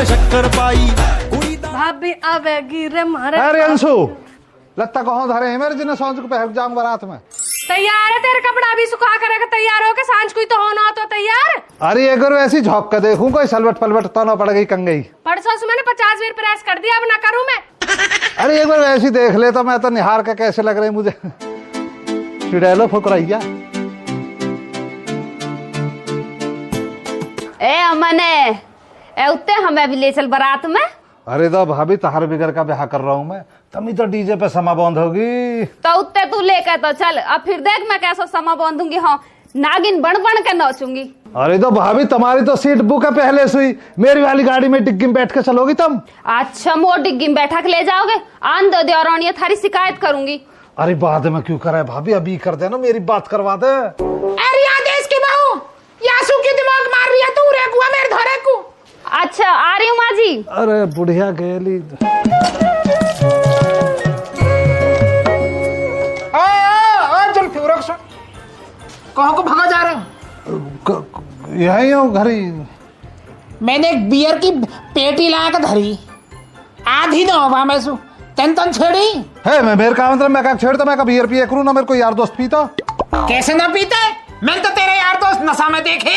ने शक्कर पाई। भाभी आवेगी रे मारे। अरे अंशु, लत्ता कहाँ धरे हैं मेरे जिन्हें सांझ को पहन जाऊंगा बारात में। तैयार है तेरे कपड़ा भी सुखा करेगा, तैयार हो के सांझ कोई तो होना तो तैयार। अरे अगर ऐसी झोंक के देखूं कोई सलवट पलवट तो ना पड़ गई कंगई। परसों से मैंने 50 बार प्रेस कर दिया, अब ना करूं मैं। अरे एक बार वैसी देख ले तो मैं तो निहार का कैसे लग रही मुझे। चिड़ैलो फुकराइया। ए अमने ए उत्ते हमें भी ले चल बारात में। अरे तो भाभी तहार बिगर का ब्याह कर रहा हूँ मैं, तभी तो डीजे पे समा बंद होगी। तो उत्ते तू लेकर तो चल, अब फिर देख मैं कैसा समा बांधूंगी। हाँ नागिन बन बन के नाचूंगी। अरे तो भाभी तुम्हारी तो सीट बुक है पहले से ही, मेरी वाली गाड़ी में डिग्गी में बैठ के चलोगी तुम। अच्छा मोर डिग्गी में बैठा के ले जाओगे, आन दो देवरानी थारी शिकायत करूंगी। अरे बाद में क्यों करे भाभी, अभी कर देना, मेरी बात करवा दे। अरे आदेश की बहू यासू की दिमाग मार रही है तू, रेकुआ मेरे धरे को। अच्छा आ रही हूँ माँ जी। अरे बुढ़िया गेली। कहाँ को भागा जा रहे हो? यही हूँ घर ही। मैंने एक बियर की पेटी लाया कर धरी, आधी ना हवा में सु तन तन छेड़ी है। मैं मेरे का मतलब मैं का छेड़ता, मैं का बियर पिए करूँ ना, मेरे को यार दोस्त पीता। कैसे ना पीते? मैंने तो तेरे यार दोस्त नशा में देखे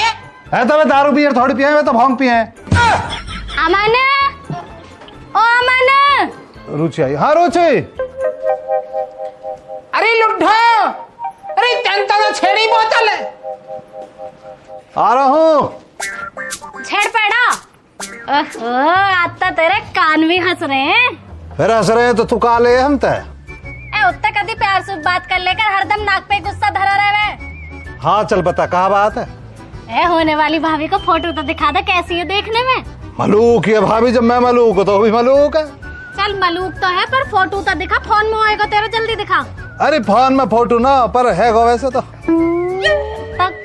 है तो मैं दारू बियर थोड़ी पिए, मैं तो भांग पिए हैं। अमन ओ अमन। रुचि आई। हाँ रुचि। अरे लुड्ढो, अरे तन तन छेड़ी बोतल है। आ रहा हूँ। छेड़ पेड़ा। आता तेरे कान भी हंस रहे हैं। फिर हंस रहे हैं तो तू काले हम ते। उत्ते कभी प्यार से बात कर लेकर हरदम नाक पे गुस्सा धरा रहे। हाँ चल बता कहाँ बात है। होने वाली भाभी को फोटो तो दिखा दे, कैसी है देखने में। मलूक है भाभी, जब मैं मलूक हूँ तो भी मलूक है। चल मलूक तो है पर फोटो तो दिखा, फोन में होएगा तेरा, जल्दी दिखा। अरे फोन में फोटो ना पर है गो वैसे तो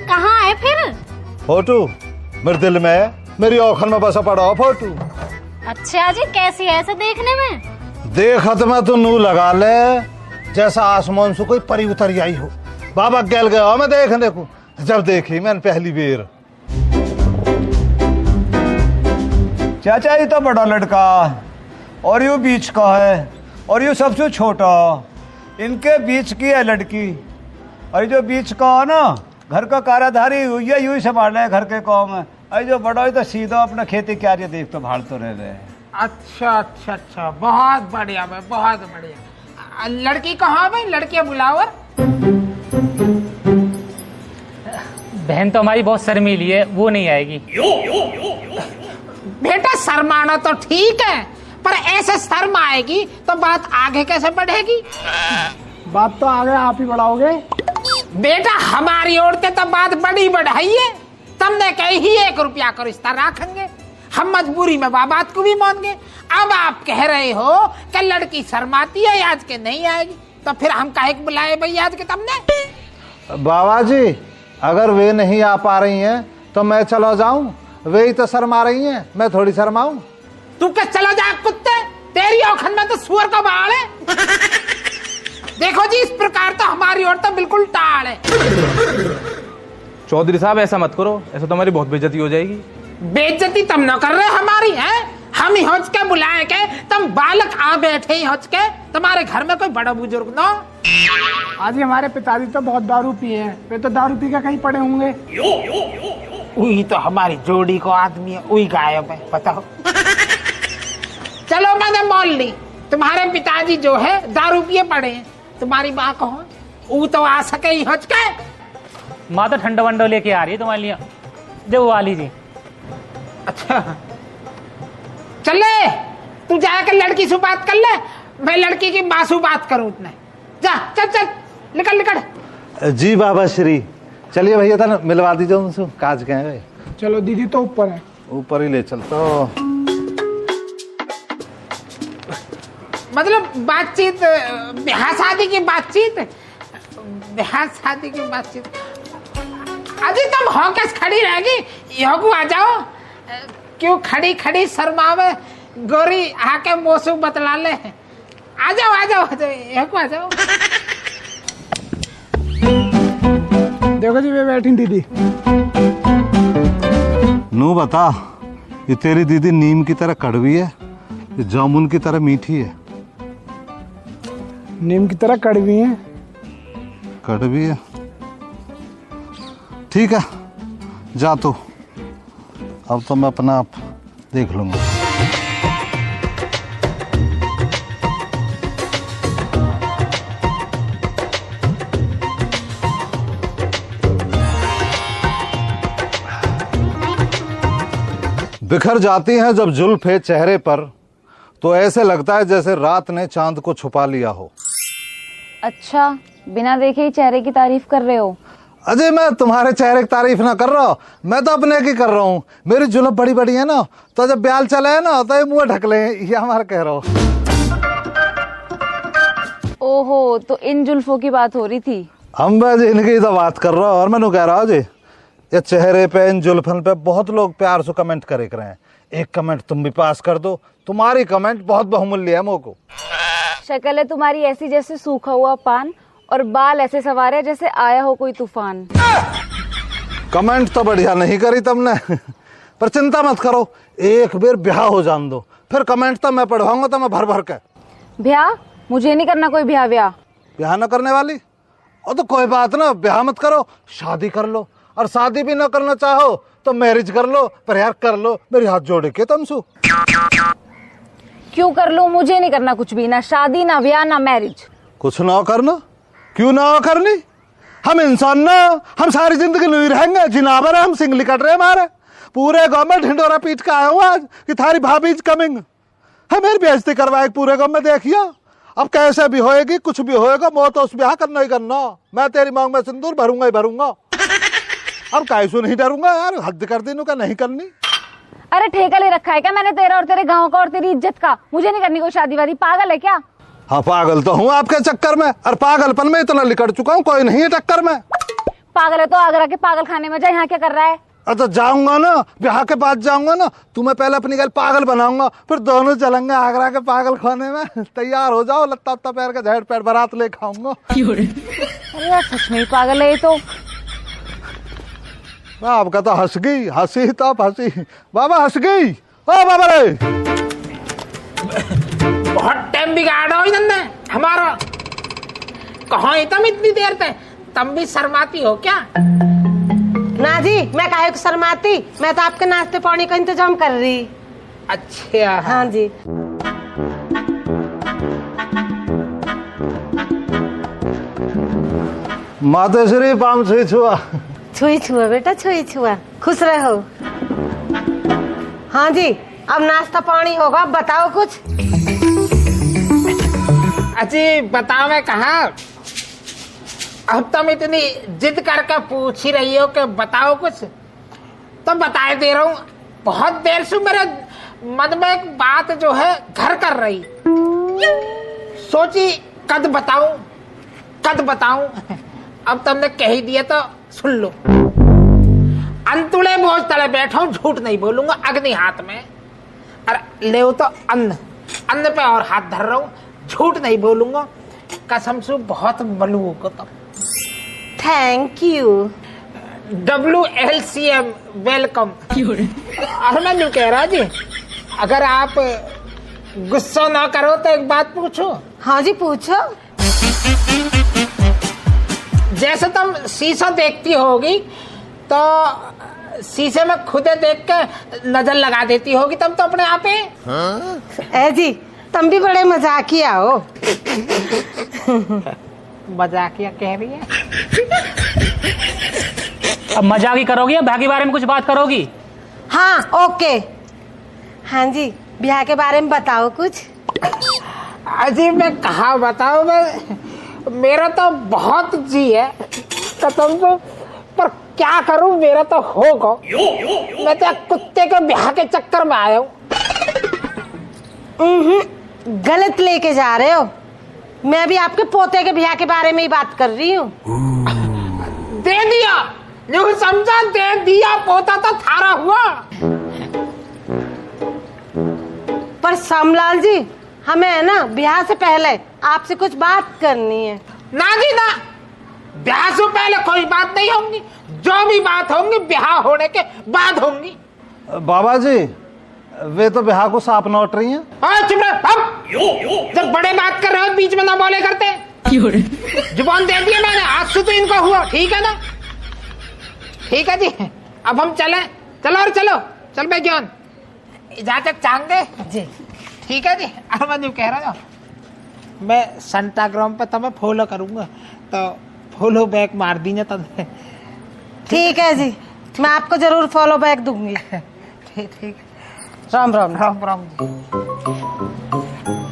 कहाँ है फिर फोटो? मेरे दिल में है, मेरी औखन में बसा पड़ा हो फोटो। अच्छा जी, कैसी है ऐसे देखने में? देखत में तो नू लगा ले जैसा आसमान से कोई परी उतर आई हो। बाबा गल गया मैं देखने को, जब देखी मैंने पहली बेर। चाचा ये तो बड़ा लड़का और यू बीच का है और यू सबसे छोटा, इनके बीच की है लड़की। और जो बीच का है ना घर का काराधारी ये यूं ही संभाल रहे घर के काम में। अरे जो बड़ा ही तो सीधा अपना खेती क्या देख तो भाड़ तो रह रहे हैं। अच्छा अच्छा अच्छा, बहुत बढ़िया भाई, बहुत बढ़िया। लड़की कहाँ भाई? लड़कियां बुलावर। बहन तो हमारी बहुत शर्मीली है, वो नहीं आएगी। बेटा शर्माना तो ठीक है, पर ऐसे शर्म आएगी तो बात आगे कैसे बढ़ेगी? बात तो आगे आप ही बढ़ाओगे। बेटा हमारी ओर से तो बात बड़ी बढ़ाई है, तुमने कही ही 1 रुपया का रिश्ता रखेंगे, हम मजबूरी में बात को भी मान गए। अब आप कह रहे हो कि लड़की शर्माती है आज के नहीं आएगी, तो फिर हम काहे को बुलाए भाई आज के तुमने? बाबा जी अगर वे नहीं आ पा रही हैं तो मैं चला जाऊं, वे ही तो शर्मा रही हैं, मैं थोड़ी शर्माऊं। तू क्या चला जा कुत्ते, तेरी औखन में तो सुअर का बाल है। देखो जी इस प्रकार तो हमारी ओर तो बिल्कुल टाल है। चौधरी साहब ऐसा मत करो, ऐसा तो हमारी बहुत बेइज्जती हो जाएगी। बेइज्जती तुम न कर रहे हमारी है, हम ही होच के बुलाए के तुम बालक आ बैठे ही होच के, तुम्हारे घर में कोई बड़ा बुजुर्ग ना? आज ही हमारे पिताजी तो बहुत दारू पिए हैं, वे तो दारू पी के कहीं पड़े होंगे। वही तो हमारी जोड़ी को आदमी है, वही गायब है, बताओ। चलो मैंने मान ली तुम्हारे पिताजी जो है दारू पिए पड़े हैं, तुम्हारी माँ कहो वो तो आ सके ही होच के। माँ तो ठंडा वंडा लेके आ रही है तुम्हारे लिए, जो वाली जी। अच्छा चले, तू जाकर लड़की से बात कर ले, मैं लड़की की माँ से बात करूं उतने। जा चल चल निकल निकल। जी बाबा श्री, चलिए भैया था मिलवा दीजिए उनसे, काज के हैं। चलो दीदी तो ऊपर है, ऊपर ही ले चलता। मतलब बातचीत, ब्याह शादी की बातचीत, ब्याह शादी की बातचीत। अजी तुम हॉकस खड़ी रहेगी, योगू आ जाओ। क्यों खड़ी खड़ी शर्मावे गोरी, आके मोसू बतला ले। आ जाओ आ जाओ योगू आ जाओ। देखो जी वे बैठी दीदी। नू बता ये तेरी दीदी नीम की तरह कड़वी है, ये जामुन की तरह मीठी है। नीम की तरह कड़वी है। कड़वी है, ठीक है, जा तो। अब तो मैं अपना आप देख लूंगा। बिखर जाती हैं जब जुल्फे चेहरे पर, तो ऐसे लगता है जैसे रात ने चांद को छुपा लिया हो। अच्छा, बिना देखे ही चेहरे की तारीफ कर रहे हो? अजय, मैं तुम्हारे चेहरे की तारीफ ना कर रहा हूँ, मैं तो अपने की कर रहा हूँ। मेरी जुल्फ बड़ी बड़ी है ना, तो जब ब्याल चले है ना तो ये मुंह ढक ले, ये हमारा कह रहा हूँ। ओहो, तो इन जुल्फों की बात हो रही थी। हम बस इनकी तो बात कर रहा हूँ। और मैंने कह रहा हूँ जी, ये चेहरे पे, इन जुल्फन पे बहुत लोग प्यार से कमेंट करे कर रहे हैं। एक कमेंट तुम भी पास कर दो, तुम्हारी कमेंट बहुत बहुमूल्य है मोको। शक्ल है तुम्हारी ऐसी जैसे सूखा हुआ पान, और बाल ऐसे सवारे जैसे आया हो कोई तूफान। कमेंट तो बढ़िया नहीं करी तुमने, पर चिंता मत करो, एक बार ब्याह हो जान दो, फिर कमेंट तो मैं पढ़वाऊंगा तो मैं भर भर के। ब्याह? मुझे नहीं करना कोई ब्याह। ब्याह न करने वाली? और तो कोई बात ना, ब्याह मत करो, शादी कर लो। और शादी भी ना करना चाहो तो मैरिज कर लो, पर यार कर लो, मेरी हाथ जोड़े के तमसू। क्यों कर लो? मुझे नहीं करना कुछ भी, ना शादी ना ब्याह ना मैरिज। कुछ ना करना? क्यों ना करनी? हम इंसान ना, हम सारी जिंदगी नहीं रहेंगे, जिनावर है हम, सिंगली कट रहे हमारे। पूरे गांव में ढिंडोरा पीट के आया हूँ आज कि थारी भाभी इज कमिंग। है मेरी बेइज्जती करवाए पूरे गांव में, देखिए अब कैसे भी होएगी, कुछ भी होएगा, मौत उस ब्याह करना ही करना। मैं तेरी मांग में सिंदूर भरूंगा ही भरूंगा। अब कैसू नहीं डरूंगा यार, हद कर दी का नहीं करनी। अरे ठेका ले रखा है क्या मैंने तेरा और तेरे गांव का और तेरी इज्जत का? मुझे नहीं करनी कोई शादी वादी। पागल है क्या? हाँ पागल तो हूँ आपके चक्कर में, और पागलपन में इतना लिकड़ चुका हूँ, कोई नहीं है टक्कर में। पागल है तो आगरा के पागल खाने में जा, यहाँ क्या कर रहा है? तो जाऊंगा ना, ब्याह के बाद जाऊंगा ना, तुम्हें पहले अपनी गल पागल बनाऊंगा, फिर दोनों चलेंगे आगरा के पागल खाने में। तैयार हो जाओ, लत्ता उत्ता पैर का झेड़ पैर बारात ले खाऊंगा। अरे यार सच में ही पागल है ये तो। आपका तो हंस गई, हंसी तो आप हंसी, बाबा हंस गई। ओ बाबा रे, बहुत टाइम बिगाड़ो इन्होंने हमारा। कहाँ है तुम इतनी देर तक? तुम भी शर्माती हो क्या? ना जी, मैं काहे को शर्माती, मैं तो आपके नाश्ते पानी का इंतजाम कर रही। अच्छा हाँ जी। माता श्री पाम छुई छुआ। छुई छुआ बेटा, छुई छुआ, खुश रहो। हाँ जी, अब नाश्ता पानी होगा, बताओ कुछ। अजी बताओ, मैं कहा अब तुम इतनी जिद करके पूछ ही रही हो कि बताओ कुछ, तो बताए दे रहा हूँ। बहुत देर से मेरे मन में एक बात जो है घर कर रही, सोची कद बताऊं कद बताऊं। अब तुमने कह ही दिया तो सुन लो। अंतुड़े बोझ तले बैठा हूं, झूठ नहीं बोलूंगा, अग्नि हाथ में। अरे ले तो अन्न पे और हाथ धर रहा हूं, झूठ नहीं बोलूंगा, कसम से बहुत मलूक हो तुम। Thank you. WLCM welcome. और मैं यूं कह रहा जी, अगर आप गुस्सा ना करो तो एक बात पूछो। हाँ जी पूछो। जैसे तुम शीशा देखती होगी तो शीशे में खुदे देख के नजर लगा देती होगी तुम तो अपने आप ही। ए जी, तुम भी बड़े मजाकिया हो। मजाकिया कह रही है? अब मजाक ही करोगी या ब्याह के बारे में कुछ बात करोगी? हाँ ओके। हाँ जी, ब्याह के बारे में बताओ कुछ। अजी मैं कहा बताओ, मैं मेरा तो बहुत जी है कसम से, पर क्या करूं, मेरा तो होगा। मैं तो कुत्ते के ब्याह के चक्कर में आया हूँ। गलत लेके जा रहे हो, मैं भी आपके पोते के ब्याह के बारे में ही बात कर रही हूँ। दे दिया, जो समझा दे दिया, पोता तो थारा हुआ। पर श्यामलाल जी, हमें है ना ब्याह से पहले आपसे कुछ बात करनी है। ना जी ना, ब्याह से पहले कोई बात नहीं होगी, जो भी बात होंगी ब्याह होने के बाद होंगी। बाबा जी, वे तो बिहार को सांप नोट रही हैं। चुप रहो, अब जब बड़े बात कर रहे हो बीच में ना बोले करते। जुबान दे दिया मैंने, आज से तो इनको हुआ, ठीक है ना? ठीक है जी, अब हम चले। चलो और चलो, चल भाई ज्ञान इजाजत चाहेंगे जी। ठीक है जी। अरे मैं यूँ कह रहा हूँ, मैं इंस्टाग्राम पे तुम्हें फॉलो करूंगा, तो फॉलो बैक मार दीजिए तब। ठीक है जी, मैं आपको जरूर फॉलो बैक दूंगी। ठीक। राम राम। राम राम।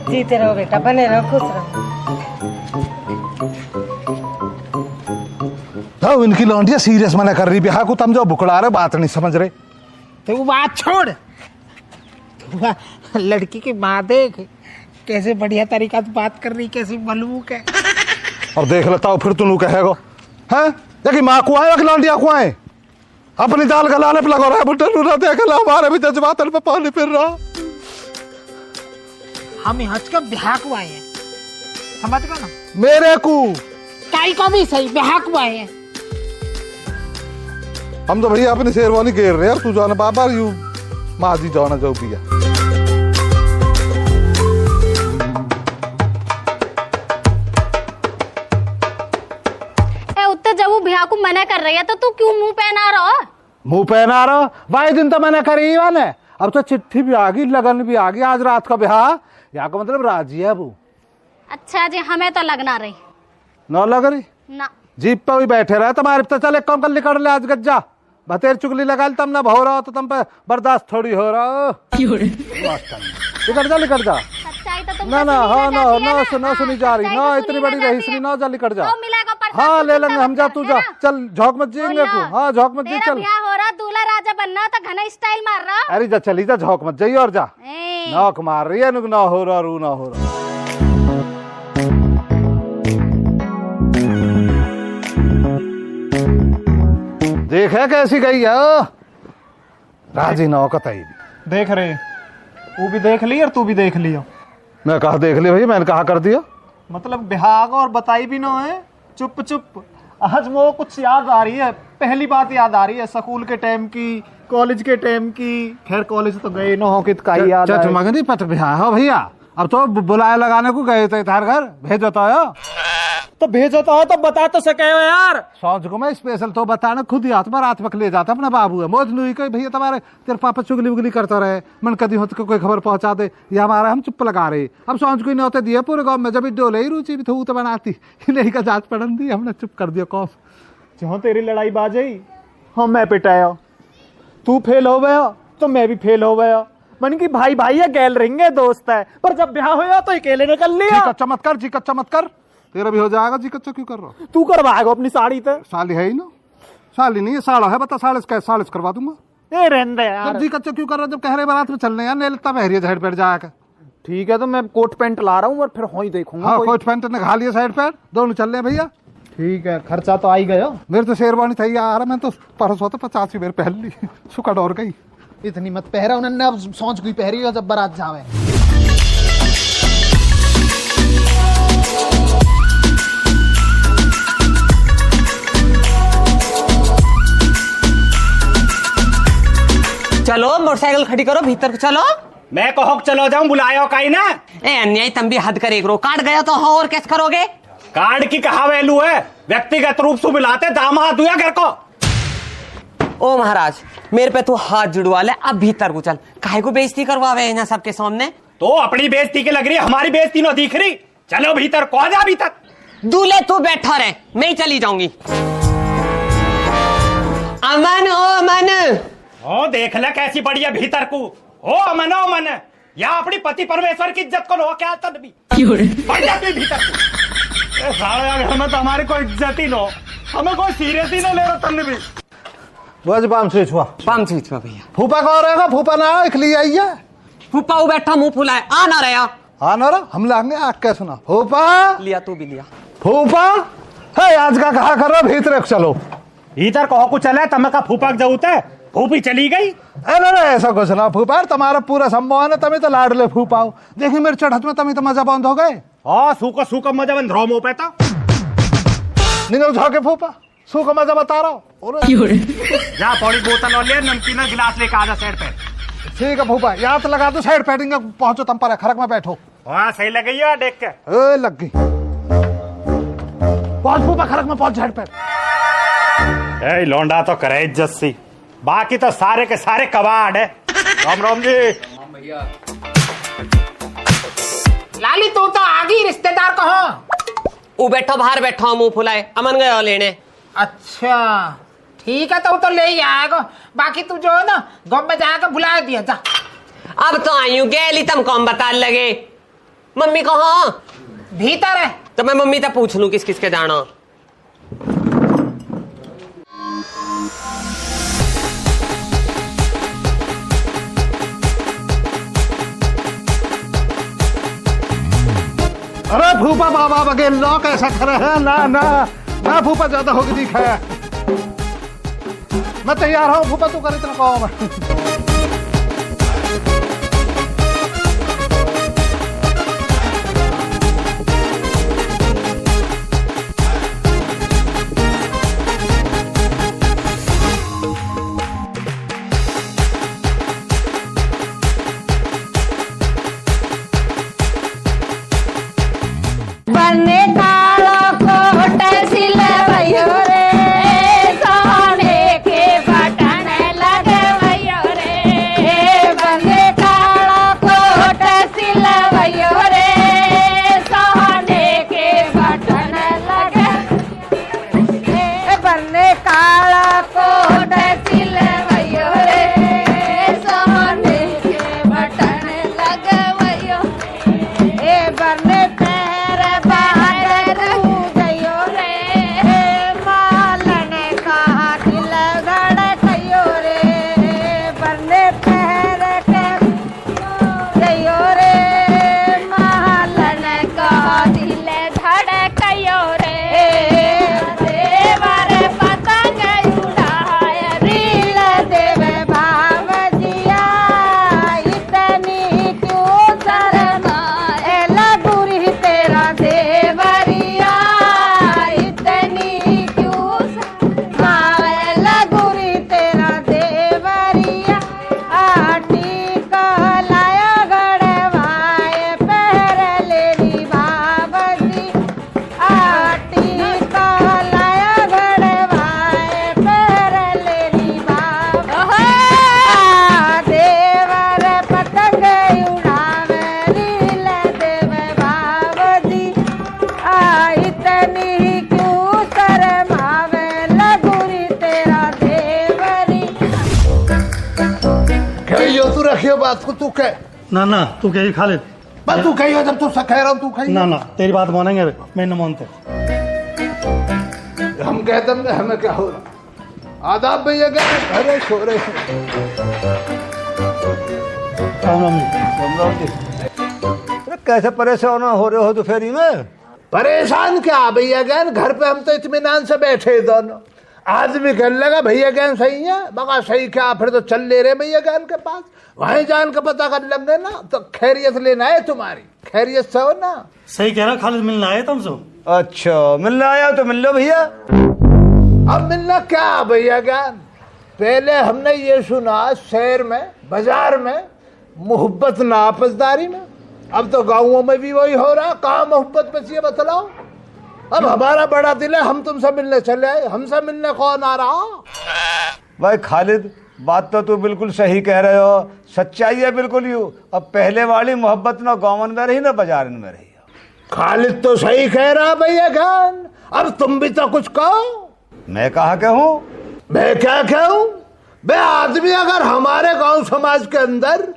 जीते रहो बेटा, बने रहो, खुश रहो। तो इनकी लौंडिया सीरियस मना कर रही बिहार को, तुम जो बुकड़ा रहे बात नहीं समझ रहे। तो वो बात छोड़, तो लड़की की माँ देख कैसे बढ़िया तरीका से बात कर रही, कैसी मलूक है। और देख लेता हूँ फिर तुम कहेगा हैं देखी माँ को आए लौंडिया को आए, अपनी दाल गलाने पे लगा रहा है। बुढ़ा रूरा देख ला, हमारे भी जज्बात पे पानी फिर रहा। हम यहाँ के बिहार को आए हैं, समझ गए ना? मेरे को काई को भी सही, बिहार को आए हैं। हम तो भैया अपनी शेरवानी घेर रहे हैं, तू जाना बाबा यू माजी जाना जो भी है। उत्ते जब वो भैया को मना कर रही है तो तू क्यों मुंह पहना रहा? मुंह पहना रहा भाई, दिन तो मैंने करी वाले। अब तो चिट्ठी भी आ गई, लगन भी आ गई, आज रात का ब्याह। यहाँ का मतलब राजी है वो। अच्छा जी, हमें तो लगना रही न लग रही ना। जीप पे भी बैठे रहे तुम्हारे तो। चल एक काम कर, निकल ले आज गज्जा बतेर चुगली लगा तम ना भो रहा हो तो तुम पे बर्दाश्त थोड़ी हो रहा। निकल जा सच्चाई तो तुम ना ना, हाँ ना सुनी जा रही ना, इतनी बड़ी रही सुनी ना, जा निकल जा। हाँ ले लेंगे हम, जा तू जा, चल झोंक मत जाएंगे को। हाँ झोंक मत जाइए, चल। ब्याह हो रहा, दूल्हा राजा बनना तो घना स्टाइल मार रहा। अरे जा चली जा, झोंक मत जाइए और जा। नौक मार रही है, ना हो रहा रू ना हो रहा। देख है कैसी गई है राजी नौकत आई। देख रहे, वो भी देख ली और तू भी देख लियो। मैं कहा देख लिया भैया, मैंने कहा कर दिया। मतलब बिहाग और बताई भी ना है, चुप चुप। आज वो कुछ याद आ रही है, पहली बात याद आ रही है स्कूल के टाइम की, कॉलेज के टाइम की। खैर कॉलेज तो गए ना हो कि का ही याद आए। मगनी पट बिहार हो भैया, अब तो बुलाए लगाने को गए थे तार घर, भेजो तो भेजो तो बता तो सके हो यार। सोच को मैं स्पेशल तो बताना खुद ही हाथ में रात में ले जाता अपना बाबू है मौज नुई के भैया तुम्हारे तेरे पापा चुगली उगली करता रहे, मन कदी हो तो कोई खबर पहुंचा दे, ये हमारा हम चुप लगा रहे। अब सोच को ही नहीं होते दिए पूरे गाँव में, जब डोले ही रुचि भी तो बनाती नहीं का जांच पड़न दी, हमने चुप कर दिया कौफ। जो तेरी लड़ाई बाजी हम मैं पिटाया, तू फेल हो गया तो मैं भी फेल हो गया। मन की भाई भाई है, गैल रहेंगे, दोस्त है, पर जब ब्याह होया तो अकेले निकल लिया। कच्चा मत कर जी, कच्चा मत कर, तेरा भी हो जाएगा जी। कच्चा क्यों कर रहा? तू करवाएगा अपनी साड़ी ते। साली है ही ना, साली नहीं है साड़ा है, बता साड़े साड़े करवा दूंगा। ए रहने यार, जी कच्चा क्यों कर रहा? जब कह रहे बारात में चलने यार, नहीं लगता बहरिया साइड पर जाकर। ठीक है तो मैं कोट पैंट ला रहा हूँ और फिर हो ही देखूंगा। हाँ कोट पैंट ने खा लिया साइड पर, दोनों चल रहे भैया। ठीक है, खर्चा तो आ ही गया। मेरे तो शेरवानी था यार, मैं तो परसों तो 85 बार पहन ली, सुखा डोर गई। इतनी मत पहरा उन्होंने, अब सोच गई पहरी हो जब बारात जावे। चलो मोटरसाइकिल खड़ी करो, भीतर चलो। मैं कहो चलो जाऊं, बुलाया कहीं ना। ए अन्याय, तुम भी हद करे करो, काट गया तो हो और कैसे करोगे? कार्ड की कहा वैल्यू है, व्यक्तिगत रूप से बुलाते दामाद हुआ घर को। ओ महाराज, मेरे पे तू हाथ जुड़वा ले, अब भीतर को चल। काहे को बेइज्जती करवावे ना सबके सामने? तो अपनी बेइज्जती की लग रही, हमारी बेइज्जती नो दिख रही। चलो भीतर, कौन जा भीतर? दूल्हे तू बैठा रहे, मैं ही चली जाऊंगी। अमन ओ अमन, ओ देख ले कैसी बढ़िया भीतर को। ओ अमन ओ अमन, या अपनी पति परमेश्वर की इज्जत को लो क्या तन भी बढ़ जाती भीतर को। सारे हमें तो हमारी कोई इज्जत ही नो, हमें कोई सीरियस ही ना ले रहा तन भी। बस पाम स्विच हुआ, पाम स्विच हुआ भैया। फूफा कौन रहेगा? फूफा ना इखली आई है। फूफा वो बैठा मुंह फुलाए, आ ना रहा। हाँ ना हम लाएंगे आग क्या सुना। फूफा लिया, तू भी लिया। फूफा है आज का कहा कर रहा, भीतर चलो। इधर कहो कुछ चले, तमें का फूफा जरूरत है, फूफी चली गई। अरे ऐसा कुछ ना फूफा, तुम्हारा पूरा सम्मान है, तमें तो लाडले फूफाओ। देखिए मेरे चढ़त में तमें तो मजा बंद हो गए। हाँ सूखा सूखा मजा बंद रो मुंह पे तो निकल झाके फूफा, सूखा मजा बता रहा हूँ। जा पौड़ी बोतल और ले, नमकीन गिलास लेकर आजा साइड पे। ठीक है फूफा, याद लगा दो साइड पैडिंग का, पहुंचो तुम पर खरक में बैठो। हाँ सही लग गई है देख के। लग गई। पहुंच फूफा, खरक में पहुंच साइड पैड। ए लौंडा तो करे इज्जत सी, बाकी तो सारे के सारे कबाड़ है। राम राम जी। लाली तू तो आ गई, रिश्तेदार कहाँ? वो बैठो बाहर बैठो, मुंह फुलाए, अमन गए लेने। अच्छा ठीक है, तो ले ही आएगा। बाकी तू जो है ना गाँव में जाकर बुला दिया जा। अब तो आई हूँ, गैली तुम कौन बता लगे। मम्मी कहाँ? भीतर है। तो मैं मम्मी तक पूछ लूं किस किस के जाना। अरे फूफा बाबा बगे लो कैसा खड़े हैं? ना ना ना फूफा, ज्यादा होगी दिखा है। मैं तैयार हूँ फूफा, तू कर इतना काम। बने काला कोट सिलवैयो रे, सोने के बटन लगवैयो रे। बने काला कोट सिलवैयो रे, सोने के बटन बने काला कोट सिलवैयो रे, सोने के बटन लगवैयो। बने बात को तू कह ना ना, तू कही खालिद, बस तू कही हो, जब तू कह रहा हूँ तू कही। ना ना, तेरी बात मानेंगे, मैं न मानते। हम कहते हैं हमें क्या हो रहा। आदाब भैया क्या घरे सो रहे हैं। कैसे परेशान हो रहे हो दोपहरी में? परेशान क्या भैया ज्ञान, घर पे हम तो इत्मीनान से बैठे दोनों। आदमी कहने लगा भैया ज्ञान सही है, मगर सही क्या, फिर तो चल ले रहे भैया ज्ञान के पास, वहीं जान का पता कर लेंगे ना। तो खैरियत लेना है तुम्हारी, खैरियत से हो ना। सही कह रहा खालिद, मिलना आया तुमसे। अच्छा मिलने आया तो मिल लो भैया। अब मिलना क्या भैया ज्ञान, पहले हमने ये सुना शहर में बाजार में मोहब्बत ना आपसदारी में, अब तो गाँवों में भी वही हो रहा। कहाँ मोहब्बत बची है बतलाओ। अब हमारा बड़ा दिल है, हम तुमसे मिलने चले आए, हमसे मिलने कौन आ रहा। भाई खालिद बात तो तू बिल्कुल सही कह रहे हो, सच्चाई है बिल्कुल यूं। अब पहले वाली मोहब्बत ना गाँव में रही ना बाजार में रही। खालिद तो सही कह रहा भैया खान, अब तुम भी तो कुछ कहो। मैं कहा कहूँ? मैं क्या कहूँ बे, आदमी अगर हमारे गांव समाज के अंदर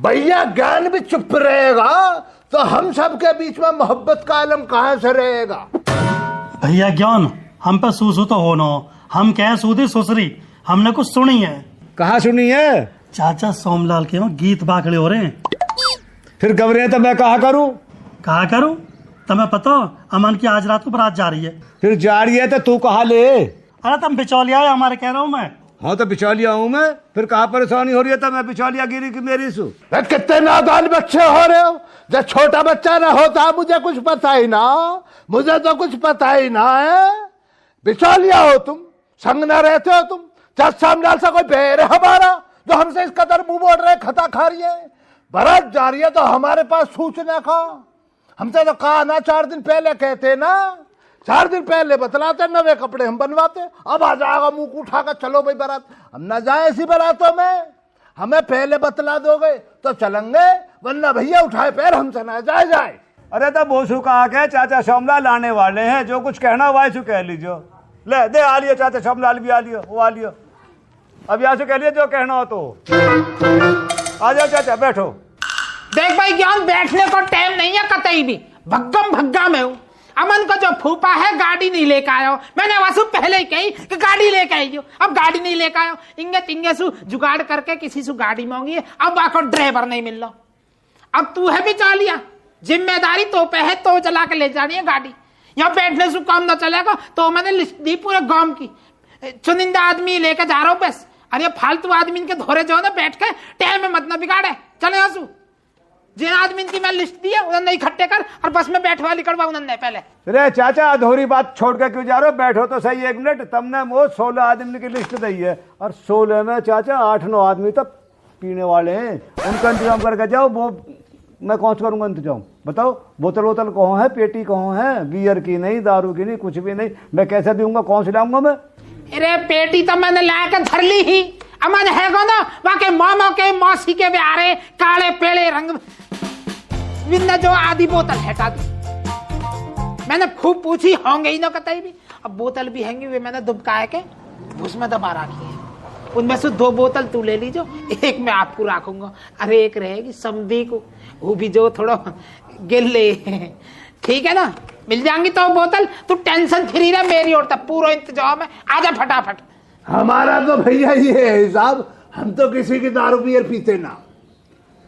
भैया ज्ञान भी चुप रहेगा तो हम सब के बीच में मोहब्बत का आलम कहाँ से रहेगा। भैया ज्ञान हम पे सूसू तो हो ना, हम क्या सूदी सुसरी, हमने कुछ सुनी है। कहाँ सुनी है? चाचा सोमलाल के वहाँ गीत बाखड़े हो रहे हैं। फिर घबरे तो मैं कहा करूँ? कहा करूँ? तुम्हें पता अमन की आज रात को बारात जा रही है। फिर जा रही है तो तू कहा ले? अरे तुम बिचौलिया है हमारे, कह रहा हूँ मैं। हाँ तो बिचौलिया हूँ मैं, फिर कहाँ परेशानी हो रही है? तो मैं बिचौलिया गिरी की मेरी सु। कितने नादान बच्चे हो रहे हो, जब छोटा बच्चा ना होता मुझे कुछ पता ही ना, मुझे तो कुछ पता ही ना है। बिचौलिया हो तुम, संग ना रहते हो तुम। जब सामने से कोई बहर है हमारा जो हमसे इस कदर मुंह मोड़ रहे, खता खा रही है। बारात जा रही है तो हमारे पास सूचना का, हमसे तो कहा ना 4 दिन पहले कहते ना, 4 दिन पहले बतलाते, नवे कपड़े हम बनवाते। अब आ जाएगा मुंह को उठाकर चलो भाई बारात। हम ना जाए ऐसी बारातों में, हमें पहले बतला दोगे तो चलेंगे, वरना भैया उठाए पैर हमसे ना जाए। अरे तो बोसू कहा के चाचा श्यामलाल आने वाले हैं, जो कुछ कहना वाई सु कह लीजिए। ले दे आ लियो, चाचा श्यामलाल भी आ लियो, वो आ लियो। अब यहाँ से कह लियो जो कहना हो तो। आ जाओ चाचा बैठो। देख भाई ज्ञान, बैठने को टाइम नहीं है कतई भी, भग्गा में हूँ। अमन का जो फूफा है गाड़ी नहीं लेकर आयो, मैंने वासु पहले ही कही कि गाड़ी लेकर आइयो, अब गाड़ी नहीं लेकर आयो। इंगे तिंगे सु जुगाड़ करके किसी सु गाड़ी मांगी, अब आको ड्राइवर नहीं मिल रहा। अब तू है भी चा लिया, जिम्मेदारी तो पे है, तो चला के ले जानी है गाड़ी। यहाँ बैठने से काम ना चलेगा तो मैंने लिस्ट दी पूरे गांव की, चुनिंदा आदमी लेकर जा रहा हूँ बस। अरे फालतू आदमी के धोरे जो ना बैठ के टाइम में मत ना बिगाड़े, चले आंसू। जिन आदमी की मैं लिस्ट दी है उन्होंने इकट्ठे कर और बस में बैठवा लिखवा उन्होंने पहले। अरे चाचा अधूरी बात छोड़ के क्यों जा रहे हो, बैठो तो सही 1 मिनट। तुमने वो 16 आदमी की लिस्ट दी है और 16 में चाचा 8-9 आदमी तो पीने वाले हैं, उनका इंतजाम करके जाओ। वो मैं कौन सा करूंगा इंतजाम, बताओ। बोतल वोतल कहाँ है, पेटी कहाँ है, बियर की नहीं, दारू की नहीं, कुछ भी नहीं। मैं कैसे दूंगा, कौन से लाऊंगा मैं। अरे पेटी तो मैंने ला के धर ली ही, अमन है को ना वहां के मामा के मौसी के ब्यारे काले पेड़े रंग विन्ना जो आधी बोतल हटा दी। मैंने खूब पूछी होंगे ही ना कतई भी। अब बोतल भी हैंगी वे मैंने दुबकाए के उसमें दबा रखी है। उनमें से 2 बोतल तू ले लीजो, 1 मैं आपको रखूंगा। अरे 1 रहेगी समधी को, वो भी जो थोड़ा गिल ले, ठीक है ना। मिल जाएंगी तो बोतल, तू टेंशन फ्री रह, मेरी ओर तक पूरा इंतजाम है। आजा फटाफट। हमारा तो भैया ये है हिसाब, हम तो किसी की दारू बियर पीते ना।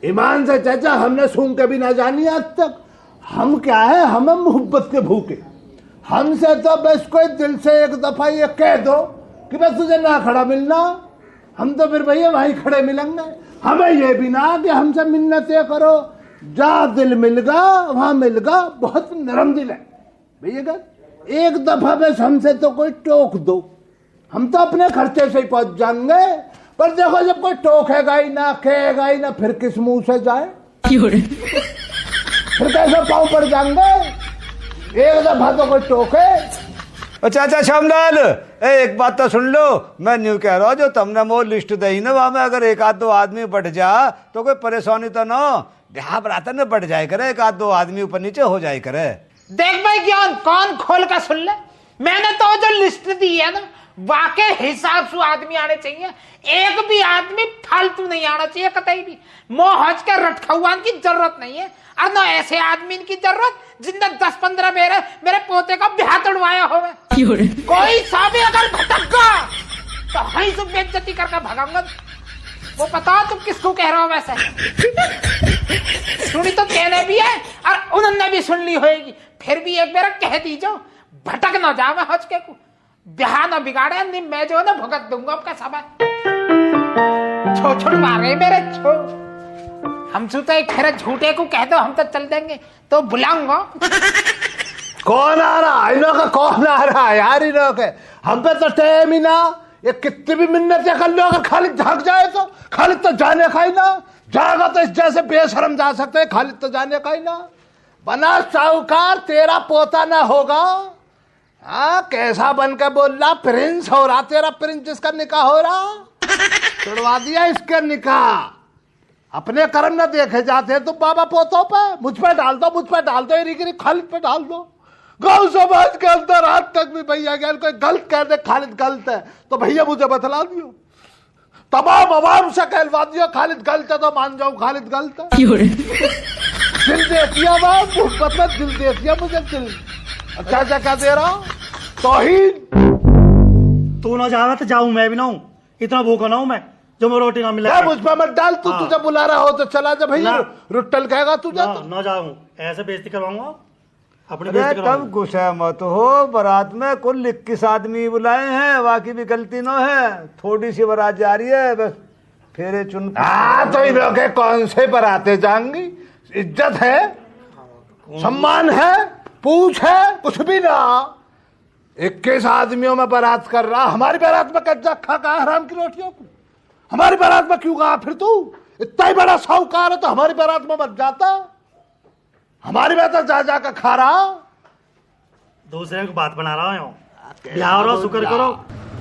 ईमान से चाचा, हमने सूंघ के भी ना जानी आज तक। हम क्या है, हमें मोहब्बत के भूखे। हमसे तो बस कोई दिल से एक दफा ये कह दो कि बस तुझे ना खड़ा मिलना, हम तो फिर भैया वहीं खड़े मिलेंगे। हमें ये भी ना कि हमसे मिन्नतें करो, जा दिल मिलगा वहां मिलगा। बहुत नरम दिल है भैया, एक दफा बस हमसे तो कोई टोक दो, हम तो अपने खर्चे से ही पहुंच जाएंगे। पर देखो जब कोई टोकेगा ही ना, कहेगा ही ना, फिर किस मुंह से जाए, फिर कैसे पाँव पड़ जाएंगे। एक दफा तो कोई टोके। चाचा श्यामलाल एक बात तो सुन लो, मैं न्यू कह रहा हूँ, जो तुमने वो लिस्ट दी ना, वहां में अगर 1-2 आदमी बढ़ जा तो कोई परेशानी तो ना, ब्याह बरातर में बढ़ जाए करे, 1-2 आदमी ऊपर नीचे हो जाए करे। देख भाई ज्ञान, कौन खोल कर सुन ले, मैंने तो जो लिस्ट दी है ना, वाके हिसाब से आदमी आने चाहिए। एक भी आदमी फालतू नहीं आना चाहिए कतई भी। मोहज के रटखुआन की जरूरत नहीं है, और ना ऐसे आदमी की जरूरत जिनने 10-15 मेरे पोते का ब्याह तोड़वाया हो। कोई सा भी अगर भटका तो हई से बेइज्जती करके भगाऊंगा। वो बताओ तुम किसको कह रहे हो वैसे। सुनी तो कहने भी है और उन्होंने भी सुन ली होगी, फिर भी एक बार कह दीजो, भटक ना जावे हज के को, ब्याह ना बिगाड़े। नहीं मैं जो है ना भुगत दूंगा आपका समय। छोड़ मारे मेरे छो, हम तो एक फिर झूठे को कह दो, हम तो चल देंगे तो बुलाऊंगा। कौन आ रहा है, इन्हों का कौन आ रहा है यार, इन्हों के हम पे तो टाइम ही ना। ये कितनी भी मिन्नतें कर लो, अगर खालिद झाग जाए तो खालिद तो जाने का ही ना, जाएगा तो इस जैसे बेशरम जा सकते हैं, खालिद तो जाने का ही ना। बना साहूकार, तेरा पोता ना होगा। हाँ कैसा बन के बोल रहा, प्रिंस हो रहा तेरा, प्रिंस जिसका निकाह हो रहा, छुड़वा दिया इसके निकाह। अपने कर्म न देखे जाते हैं तुम बाबा पोतों पे, मुझ पे डाल दो, मुझ पे डाल दो, इरी खालिद पे डाल दो। गाँव समाज के अंदर आज तक भी भैया गया कोई गलत कह दे खालिद गलत है तो भैया मुझे बतला दियो, तमाम आवाम से कहलवा दियो खालिद गलत है तो मान जाऊं खालिद गलत है। दिल दे दिया मोहब्बत में, दिल दे दिया मुझे दिल। अच्छा क्या दे रहा हूँ, तौहीन। तू ना जा रहा तो जाऊं मैं भी ना हूँ, इतना भूखा ना हूँ मैं जो मैं रोटी ना मिले। मुझ पर मत डाल, तू तुझे बुला रहा हो तो चला जा भैया, रुट्टल कहेगा तुझे ना जाऊं, ऐसे बेइज्जती करवाऊंगा अपनी। तब गुस्सा मत हो, बारात में कुल 21 आदमी बुलाए हैं, बाकी भी गलती ना है, थोड़ी सी बारात जा रही है बस, फेरे चुन। तो इन लोग कौन से बारातें जाएंगी, इज्जत है, सम्मान है, पूछ है, कुछ भी ना। 21 आदमियों में बारात कर रहा, हमारी बारात में कज्जा खा कहा हराम की रोटियों को, हमारी बारात में क्यों कहा फिर तू इतना ही बड़ा साहूकार है तो हमारी बारात में मत जाता, हमारी बात जा जाकर खा रहा। दूसरे को बात बना रहा हूँ, ब्याह हो रहा शुक्र करो,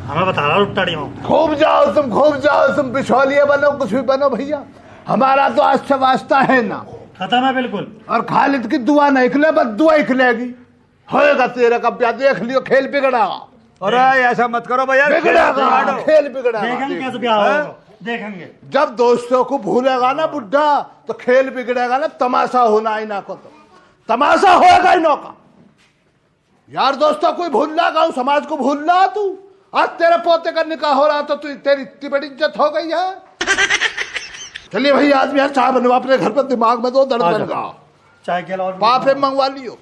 हमें बता रहा लुट्टाड़ी हूँ। खूब जाओ तुम पिछौलिए बनो, कुछ भी बनो भैया, हमारा तो अच्छा वास्ता है ना, खत्म है बिल्कुल। और खालिद की दुआ नहीं खिले, बस दुआ ही खिलेगी। होएगा तेरे का ब्याह, देख लियो खेल बिगड़ा। अरे ऐसा मत करो भैया, बिगड़ेगा, खेल बिगड़ा। देखेंगे कैसे ब्याह होगा, देखेंगे। जब दोस्तों को भूलेगा ना बुढ़ा तो खेल बिगड़ेगा ना, तमाशा होना ही ना को, तो तमाशा होएगा ही नौका। यार दोस्तों को भूल ना, समाज को भूल ना तू। आज तेरे पोते का निकाह हो रहा तो तेरी इतनी बड़ी इज्जत हो गई है। चलिए भैया आदमी यार चाय बनवा, अपने घर पर दिमाग में तो दर्द बन गया। चाय के अलावा पापे मंगवा लियो।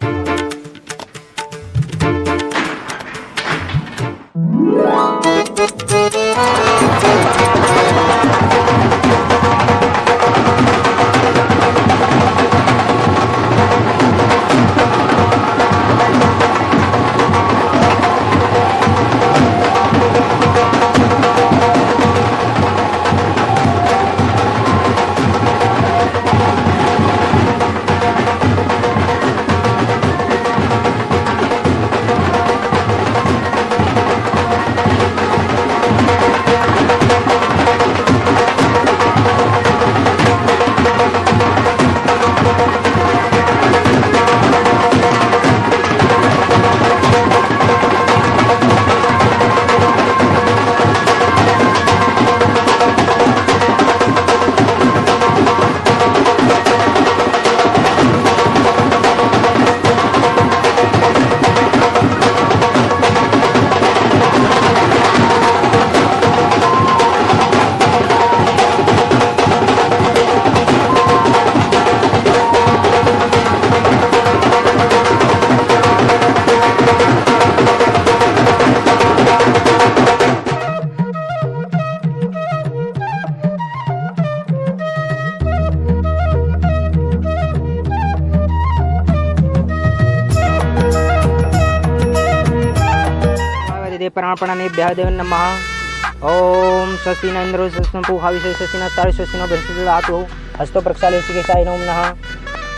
प्राणपणानेभ्यः देव नमः। ओम स्वस्ति न इंद्रो स्वस्ति पूषा विषय स्वस्ति न तारे स्वस्ति न बृहस्पति धातु हस्तो प्रक्षालय ऋषिकेशाय नमः।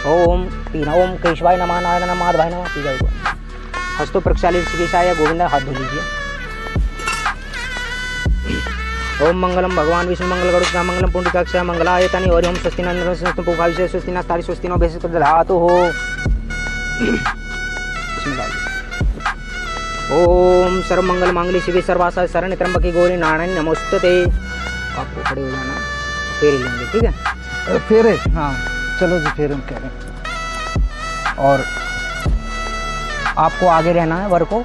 ओम ओम केशवाय नमः, नारायण नमः, माधवाय नमः। पी जाओ। हस्तो प्रक्षालय ऋषिकेशाय गोविंद, हाथ धो लीजिए। ओम मंगलम भगवान विष्णु मंगल गरुड़ मंगलम पुंडरीकाक्षाय मंगलायतनि। और ओम स्वस्ति न इंद्रो स्वस्ति पूषा विषय स्वस्ति न तारे स्वस्ति न बृहस्पति धातु हो। ओम सर्व मंगल मांगली शिवे सर्वासा शरण त्र्यंबके गौरी नारायण नमोस्तुते। आपको खड़े हो जाना, फेरे लेंगे, ठीक है? फेरे? हाँ चलो जी फेरे हम कह रहे हैं। और आपको आगे रहना है वर को,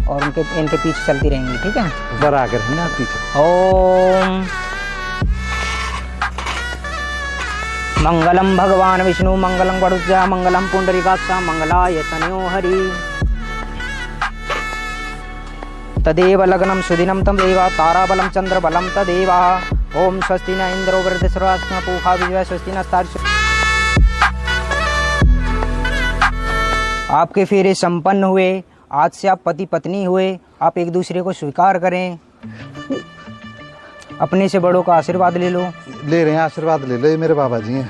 और इनके पीछे चलती रहेंगी, ठीक है? वर आगे रहना, पीछे। ओम मंगलम भगवान विष्णु मंगलम गरुड़ मंगलम पुंडरीकाक्षा मंगलाय तनयो हरि। तदेव लग्नं सुदिनं तं देवा ताराबलं चंद्रबलं तदेवा। ओम स्वस्ति न इंद्रो वृद्धश्रवास्म पूषा विजय स्वस्ति नस्तारि। आपके फेरे संपन्न हुए, आज से आप पति पत्नी हुए। आप एक दूसरे को स्वीकार करें, अपने से बड़ों का आशीर्वाद ले लो। ले रहे हैं आशीर्वाद, ले लो। ये मेरे बाबा जी हैं,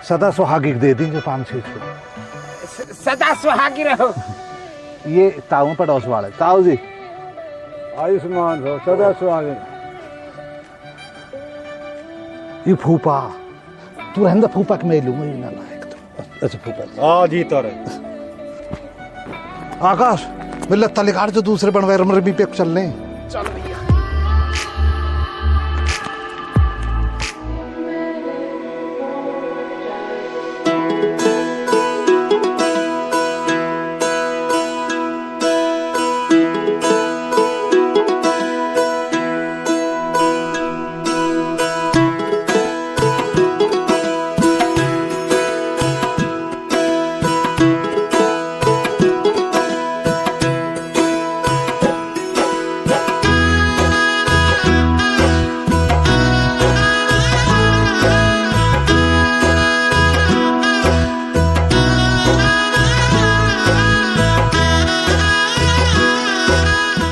सदा सुहागी दे देंगे 5-6 को। सदा सुहागी रहो। ये ताऊ पड़ोस वाले ताऊ जी, आयुष्मान हो, सदा सुहागे। ये फूफा, तू रहने फूफा के मैं लूंगा, ना लायक तो। अच्छा फूफा आ जी तो रे आकाश मिल तलिकार जो दूसरे बनवाए रमरमी पे चलने। चल भैया।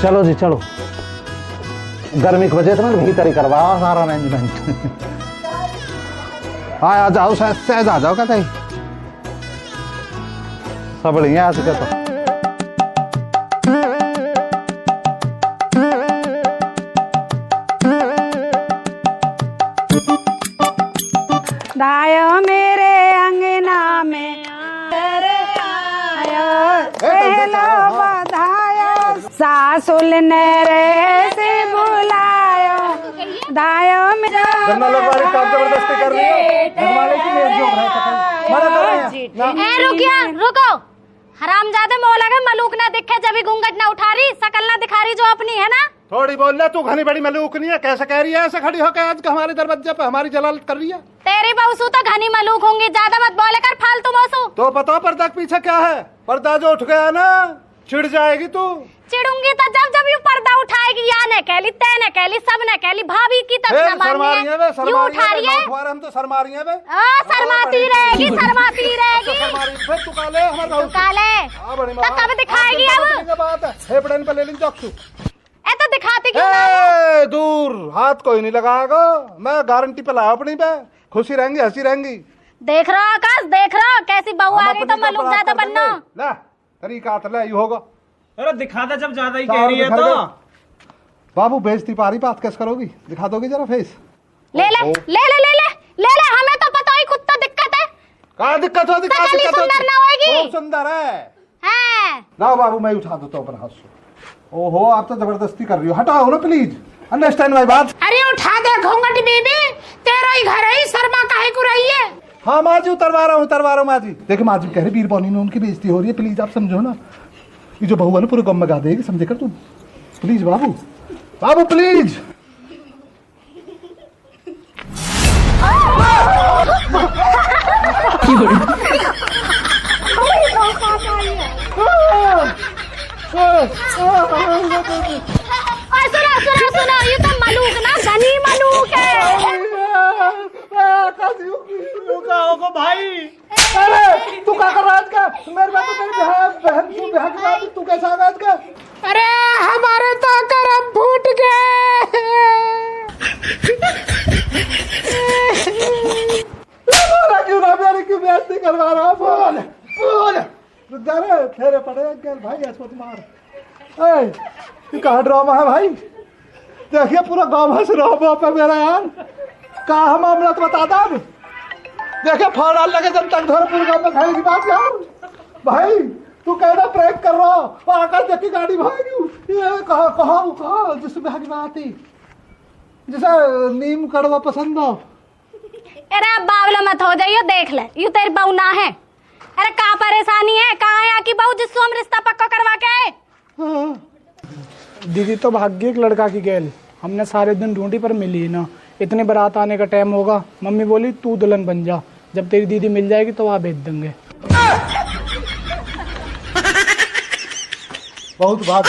चलो जी चलो, गर्मी की वजह से ना भीतर ही करवा सारा अरेंजमेंट। हाँ आ जाओ सहज आ जाओ क्या कहीं सब बढ़िया आज का तो दायो मेरे अंगना में पहला बधाया सासुल ने रे से बुलायो दायो मेरा लोग काम जबरदस्ती कर रही है रुको हरामजादे मौला के मलूक ना दिखे जब घूंघट ना उठा रही शकल ना दिखा रही जो अपनी है ना थोड़ी बोलना तू घनी बड़ी मलूक नहीं है कैसे कह रही है ऐसे खड़ी होकर आज हमारे दरवाजे पे हमारी जलालत कर रही है तेरी बहू तो घनी मलूक होंगी ज्यादा मत बोले कर फालतू मौसू तो पता पर्दा के पीछे क्या है पर्दा जो उठ गया ना चिढ़ जाएगी तू चिड़ूंगी तो जब यू पर्दा उठाएगी या न कहली तै न कहली सब न कहली भाभी की तक न मानिए यू उठा रही है हम तो शर्मा रही है शर्माती रहेगी तू काले हमारे काले तो कब दिखाएगी अब बात है फेफड़े पे ले ली चौकसू ए तो दिखाती क्यों दूर हाथ कोई नहीं लगाएगा मैं गारंटी पे लाया अपनी पे खुशी रहेंगी हंसी रहेंगी देख रहा आकाश देख रहा कैसी बहू आ गई तो मलूक ज्यादा बनना ले तरीका तो ले यू होगा अरे दिखा दे जब ज्यादा ही कह रही है तो बाबू बेइज्जती पारी बात कैसे करोगी दिखा दोगी जरा फेस ले ले ले ले ले ले ले ले हमें तो पता ही खुद तो दिक्कत है कहाँ दिक्कत हो सुंदर ना होगी बहुत सुंदर है ना बाबू मैं उठा देता हूँ अपना हाथ से ओहो आप तो जबरदस्ती कर रही हो हटाओ ना प्लीज अंडरस्टैंड माय बात अरे उठा दे घूंघट बीबी तेरा ही घर है शर्मा काहे को रही है हाँ माँ जी उतरवा रहा हूँ माँ जी देखिए माँ जी कह रही वीर बौनी में उनकी बेइज्जती हो रही है प्लीज आप समझो ना ये जो बहू है ना पूरे गम में गा देगी समझे कर तू प्लीज बाबू बाबू प्लीज सुनो ये तो मलूक ना घनी मलूक है भाई अरे तू क्या कर रहा है मेरे बात तो तेरी बहन की बात तू कैसा आ का अरे हमारे तो करम फूट गए क्यों ना प्यारे क्यों बेइज्जती करवा रहा बोल बोल रुक जा रे फेरे पड़े गल भाई ऐसा मत मार ये कहाँ ड्रामा है भाई देखिए पूरा गाँव हंस रहा पे मेरा यार कहा मामला तो बता दो देखिए फाड़ा लगे जब तक धर पूरे गाँव में खाई की बात यार भाई तू कहना ब्रेक कर रहा हो आकर देखी गाड़ी भागी ये कहा जिससे भागी आती जैसे नीम कड़वा पसंद हो अरे अब बावला मत हो जाइयो देख ले यू तेरी बहू ना है अरे कहाँ परेशानी है कहाँ है आकी बहू जिससे हम रिश्ता पक्का करवा के आए दीदी तो भाग्य एक लड़का की गैल हमने सारे दिन ढूंढी पर मिली ही ना इतने बारात आने का टाइम होगा मम्मी बोली तू दुल्हन बन जा जब तेरी दीदी मिल जाएगी तो वहाँ भेज देंगे बहुत बात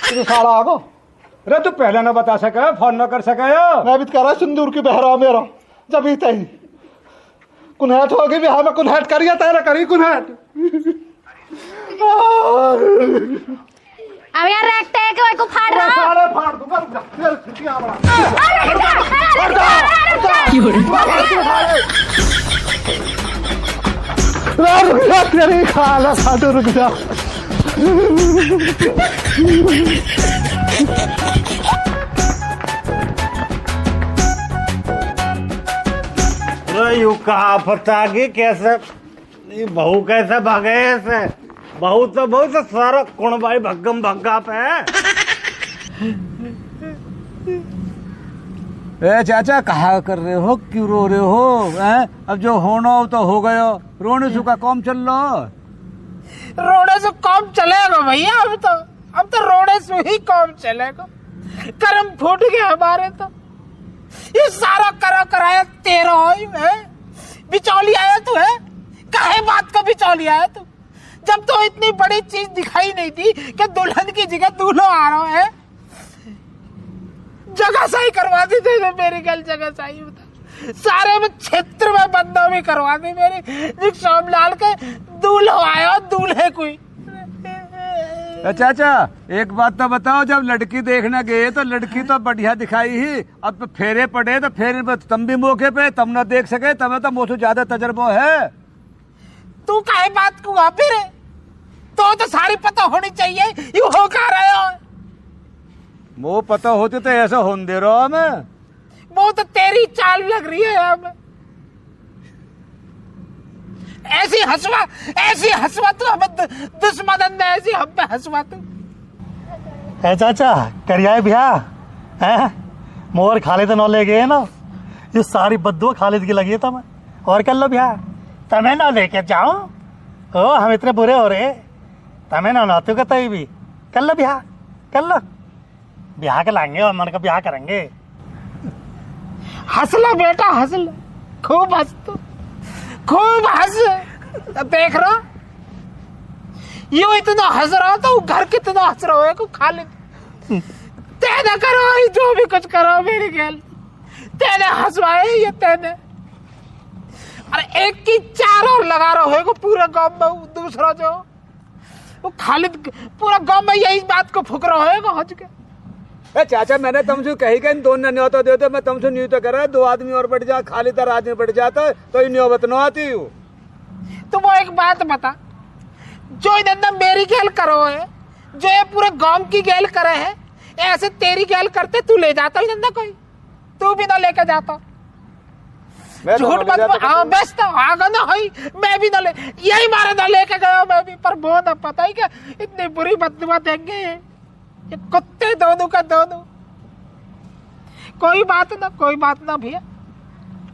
तू सारा आगो अरे तू पहले ना बता सके फोन न कर सके मैं भी कह रहा सिंदूर की बहरा मेरा जब ही तही कुनहट होगी भी हमें कुनहट करिए तेरा करी कुनहट अब यार रखते हैं कि को फाड़ रहा सारे फाड़ दूंगा फिर खिटिया बड़ा तेरी खाला खाटो रुक जा यू कहा पता कि कैसे बहू कैसे भागे ऐसे बहू तो बहुत सारा कौन भाई भग्गम भग्गा पे ए चाचा कहा कर रहे हो क्यों रो रहे हो अब जो होना हो तो हो गया रोने से का काम चल रहा रोने से काम चलेगा भैया अब तो रोने से ही काम चलेगा कर्म फूट गया हमारे तो ये सारा कराया तेरा है बिचौली आया तू है काहे बात का बिचौली आया तू जब तो इतनी बड़ी चीज दिखाई नहीं थी कि दुल्हन की जगह दूल्हा आ रहा है जगह सही करवा दी थे मेरी गल जगह सही बता सारे में क्षेत्र में बदनामी करवा दी मेरी शामलाल के दूल्हा आया दूल्हे कोई तो चाचा एक बात तो बताओ, जब लड़की देखने गए तो लड़की तो बढ़िया दिखाई ही, अब तो फेरे पड़े तो फेरे पे तुम भी मौके पे तब ना देख सके, तब तो मुझसे ज्यादा तजर्बा है। तू काहे बात को फिर तो सारी पता होनी चाहिए, यू हो कह रहे हो? वो पता होते तो ऐसा होने दे रहा हमें। वो तो तेरी चाल लग रही है हमें। ऐसी हंसवा तू हमें दुश्मन अंदर, ऐसी हम पे हंसवा तू। है चाचा करिया भैया है मोर खालिद न ले गए ना, ये सारी बद्दुआ खालिद की लगी है तुम्हें, और कर लो भैया तुम्हें ना लेके जाओ। ओ हम इतने बुरे हो रहे, तुम्हें ना नाते का तय भी कर लो भैया, कर लो ब्याह के लाएंगे और मन का ब्याह करेंगे। हंस लो बेटा, हंस लो, खूब हंस, तो खूब हंस। देख रहा यू इतना हंस रहा तो घर कितना हंस रहा है को खालिद। तेने करो जो भी कुछ करो मेरी गैल, तेने हंसवाए ये तेने। अरे एक की चार और लगा रहा है पूरे गांव में, दूसरा जो वो खालिद पूरा गांव में यही बात को फुक रहा है हंस के। चाचा मैंने तुमसे कही कि दो न्योता देते, मैं तुमसे न्यू तो करा, दो आदमी और बढ़ जा, खालिद आदमी बढ़ जाता तो इन न्योबत न आती हूँ। तो वो एक बात बता, जो इधर मेरी गैल करो है, जो ये पूरे गांव की गैल करे है, ऐसे तेरी गैल करते तू ले जाता इधर कोई, तू भी ना लेके जाता। झूठ मत, हाँ बस तो आगा ना हई, मैं भी ना ले, यही मारे ना लेके गया मैं भी, पर वो ना पता ही क्या इतनी बुरी बददुआ देंगे ये कुत्ते दोनों का दोनों। कोई बात ना भैया,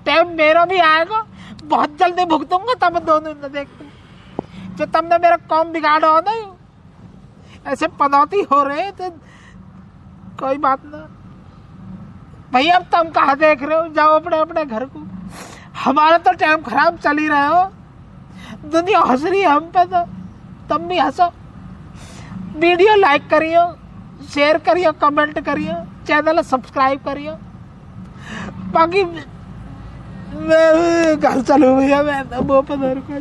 टाइम मेरा भी आएगा, बहुत जल्दी भुगतूंगा, तब दोनों न देखते। जो तुमने मेरा काम बिगाड़ा हो ना, ऐसे पनौती हो रहे तो कोई बात ना भैया। अब तुम कहाँ देख रहे हो, जाओ अपने अपने घर को, हमारा तो टाइम खराब चल ही रहे हो, दुनिया हंस रही है हम पे, तो तुम भी हंसो। वीडियो लाइक करियो, शेयर करियो, कमेंट करियो, चैनल सब्सक्राइब करियो। बाकी मैं घर चलू भैया, मैं वो पधर को